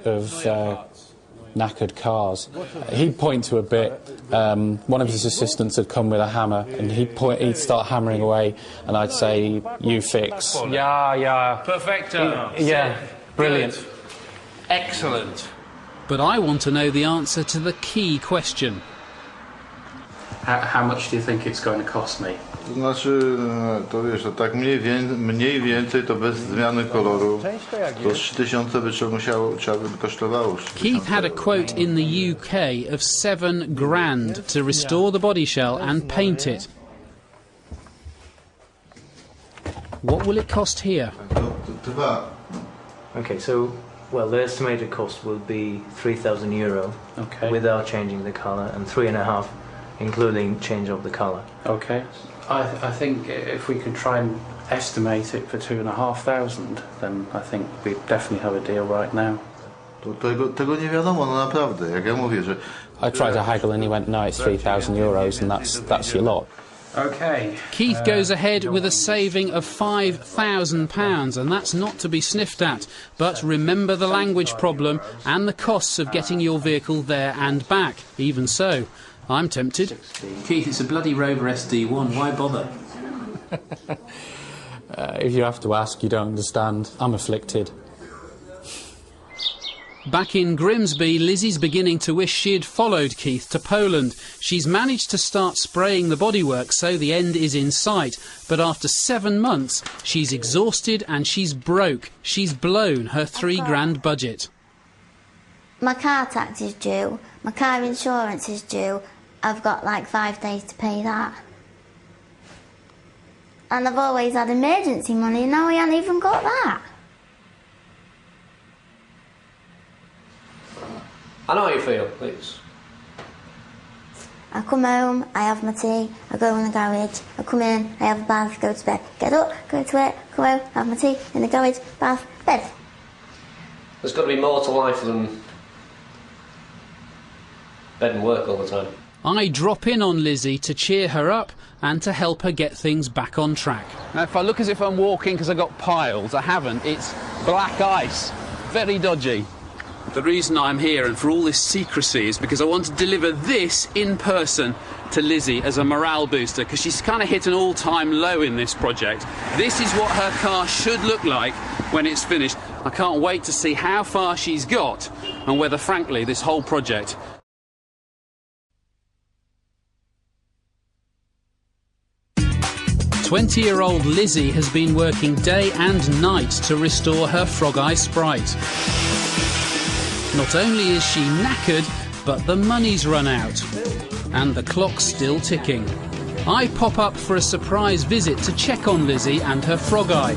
of knackered cars. He'd point to a bit. One of his assistants had come with a hammer, and he'd start hammering away, and I'd say, "You fix." Yeah. Perfecto. Yeah. Brilliant. Good. Excellent. But I want to know the answer to the key question. How much do you think it's going to cost me? To znaczy, to wiesz, to tak mniej więcej to bez zmiany koloru to 3000 by trzeba by kosztowało. Keith had a quote in the UK of £7,000 to restore the body shell and paint it. What will it cost here? Dwa. Okay, so, well, the estimated cost will be €3,000 without changing the colour, and 3.5 including change of the colour. Okay. I think if we could try and estimate it for 2,500, then I think we definitely have a deal right now. Tego nie wiadomo, no naprawdę. Jak ja mówię, że I tried to haggle and he went, "No, it's €3,000 and that's your lot." Okay. Keith goes ahead with a saving of £5,000, and that's not to be sniffed at. But remember the language problem and the costs of getting your vehicle there and back. Even so, I'm tempted. Keith, it's a bloody Rover SD1, why bother? If you have to ask, you don't understand. I'm afflicted. Back in Grimsby, Lizzie's beginning to wish she'd followed Keith to Poland. She's managed to start spraying the bodywork, so the end is in sight. But after 7 months, she's exhausted and she's broke. She's blown her £3,000 budget. My car tax is due, my car insurance is due. I've got like 5 days to pay that. And I've always had emergency money, and now I haven't even got that. I know how you feel, please. I come home, I have my tea, I go in the garage, I come in, I have a bath, go to bed. Get up, go to work, come home, have my tea, in the garage, bath, bed. There's got to be more to life than bed and work all the time. I drop in on Lizzie to cheer her up and to help her get things back on track. Now, if I look as if I'm walking because I've got piles, I haven't. It's black ice. Very dodgy. The reason I'm here and for all this secrecy is because I want to deliver this in person to Lizzie as a morale booster, because she's kind of hit an all-time low in this project. This is what her car should look like when it's finished. I can't wait to see how far she's got and whether, frankly, this whole project... "20-year-old Lizzie has been working day and night to restore her Frog Eye Sprite. Not only is she knackered, but the money's run out. And the clock's still ticking. I pop up for a surprise visit to check on Lizzie and her Frog Eye.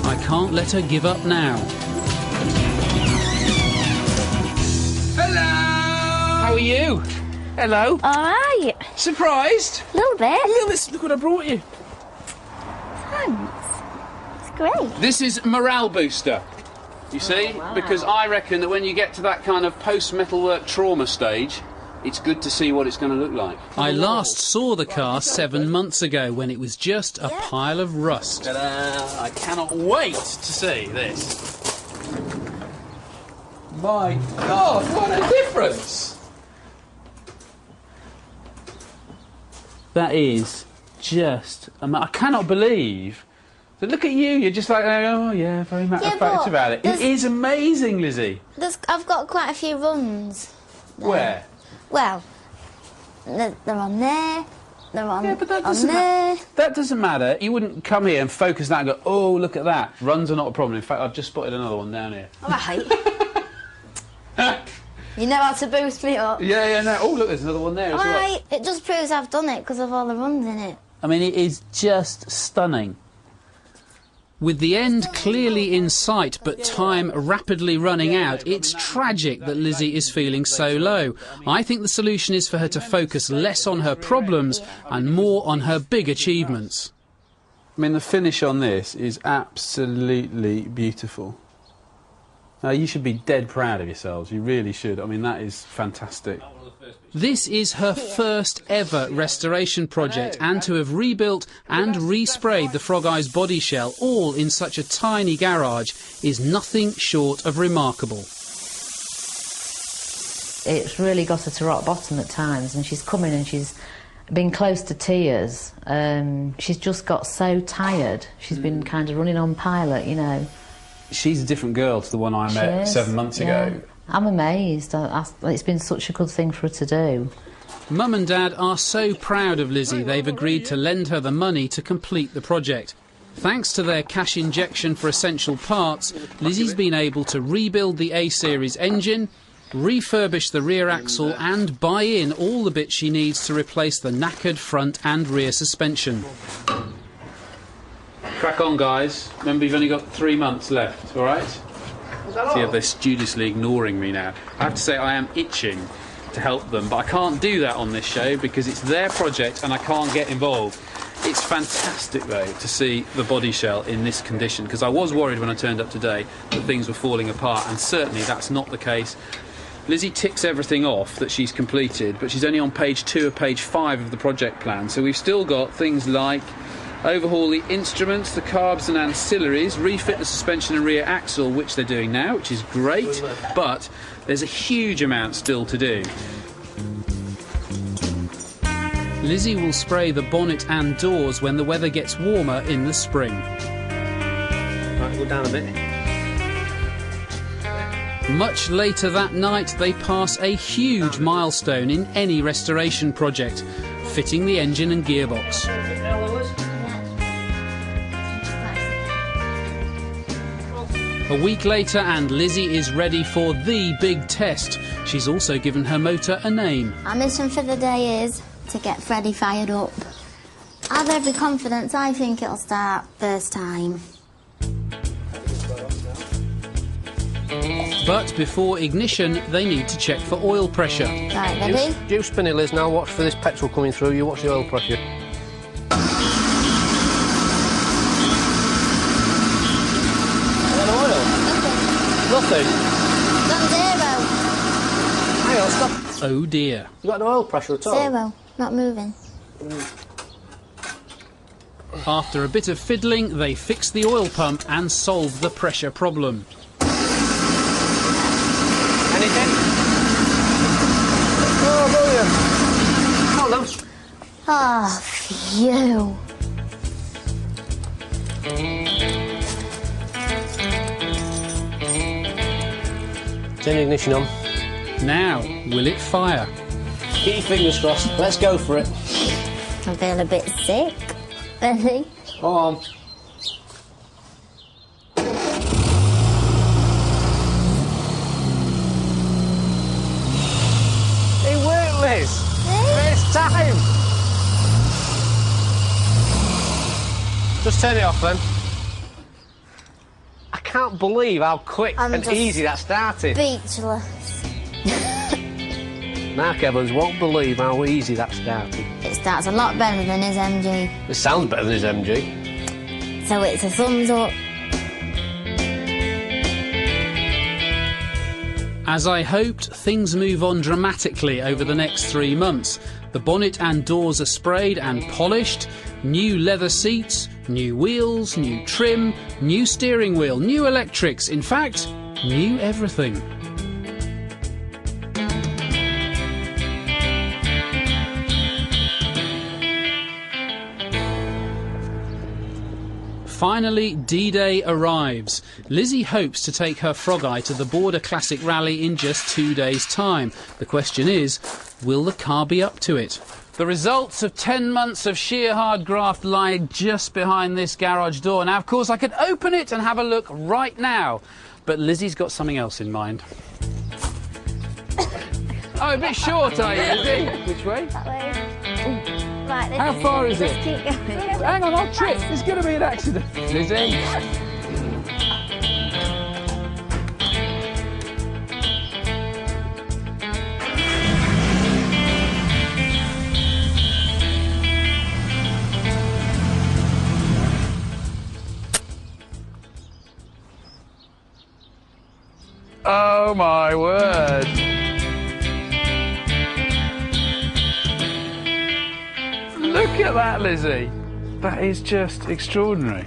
I can't let her give up now. Hello! How are you? Hello. All right. Surprised? A little bit. A little bit. Look what I brought you. Thanks. It's great. This is morale booster. You see? Wow. Because I reckon that when you get to that kind of post-metalwork trauma stage, it's good to see what it's going to look like. I last saw the car 7 months ago when it was just a pile of rust. Ta-da! I cannot wait to see this. My God, what a difference! That is just... I cannot believe... But look at you, you're just like, oh yeah, very matter of fact about it. It is amazing, Lizzie. I've got quite a few runs there. Where? Well, they're on there, they're on, yeah, but that on there. That doesn't matter. You wouldn't come here and focus that and go, oh, look at that. Runs are not a problem. In fact, I've just spotted another one down here. All right. You know how to boost me up. Yeah, no. Oh, look, there's another one there as well. Right, it just proves I've done it because of all the runs in it. I mean, it is just stunning. With the end clearly in sight but time rapidly running out, it's tragic that Lizzie is feeling so low. I think the solution is for her to focus less on her problems and more on her big achievements. I mean, the finish on this is absolutely beautiful. You should be dead proud of yourselves. You really should. I mean, that is fantastic. This is her first ever restoration project, and to have rebuilt and resprayed the Frog Eyes body shell all in such a tiny garage is nothing short of remarkable. It's really got her to rock bottom at times, and she's come in and she's been close to tears. She's just got so tired. She's been kind of running on pilot, you know. She's a different girl to the one I met 7 months ago. I'm amazed. It's been such a good thing for her to do. Mum and Dad are so proud of Lizzie they've agreed to lend her the money to complete the project. Thanks to their cash injection for essential parts, Lizzie's been able to rebuild the A-Series engine, refurbish the rear axle and buy in all the bits she needs to replace the knackered front and rear suspension. Crack on, guys. Remember, you've only got 3 months left, all right? See, they're studiously ignoring me now. I have to say I am itching to help them, but I can't do that on this show because it's their project and I can't get involved. It's fantastic, though, to see the body shell in this condition, because I was worried when I turned up today that things were falling apart, and certainly that's not the case. Lizzie ticks everything off that she's completed, but she's only on page 2 of page 5 of the project plan, so we've still got things like overhaul the instruments, the carbs and ancillaries, refit the suspension and rear axle, which they're doing now, which is great, but there's a huge amount still to do. Lizzie will spray the bonnet and doors when the weather gets warmer in the spring. Right, go down a bit. Much later that night, they pass a huge milestone in any restoration project, fitting the engine and gearbox. A week later and Lizzie is ready for the big test. She's also given her motor a name. Our mission for the day is to get Freddie fired up. I have every confidence. I think it'll start first time. But before ignition, they need to check for oil pressure. Right, ready? You spin it, Liz. Now watch for this petrol coming through. You watch the oil pressure. Nothing. Done zero. Hang on, stop. Oh dear. You got no oil pressure at all? Zero. Not moving. After a bit of fiddling, they fix the oil pump and solve the pressure problem. Anything? Oh, brilliant. Hold on. Oh, phew. Turn the ignition on. Now, will it fire? Keep your fingers crossed. Let's go for it. I feel a bit sick. Ready? Go on. It worked, Liz. First time. Just turn it off then. I can't believe how quick I'm and just easy that started. Speechless. Mark Evans won't believe how easy that started. It starts a lot better than his MG. It sounds better than his MG. So it's a thumbs up. As I hoped, things move on dramatically over the next 3 months. The bonnet and doors are sprayed and polished, new leather seats, new wheels, new trim, new steering wheel, new electrics, in fact, new everything. Finally, D-Day arrives. Lizzie hopes to take her Frog Eye to the Border Classic Rally in just 2 days' time. The question is, will the car be up to it? The results of 10 months of sheer hard graft lie just behind this garage door. Now, of course, I could open it and have a look right now, but Lizzie's got something else in mind. Oh, a bit short, are you, Lizzie? Which way? That way. Right, How far is just it? keep going. Hang on, I'll trip. There's going to be an accident. Lizzie. Oh my word! Look at that, Lizzie. That is just extraordinary.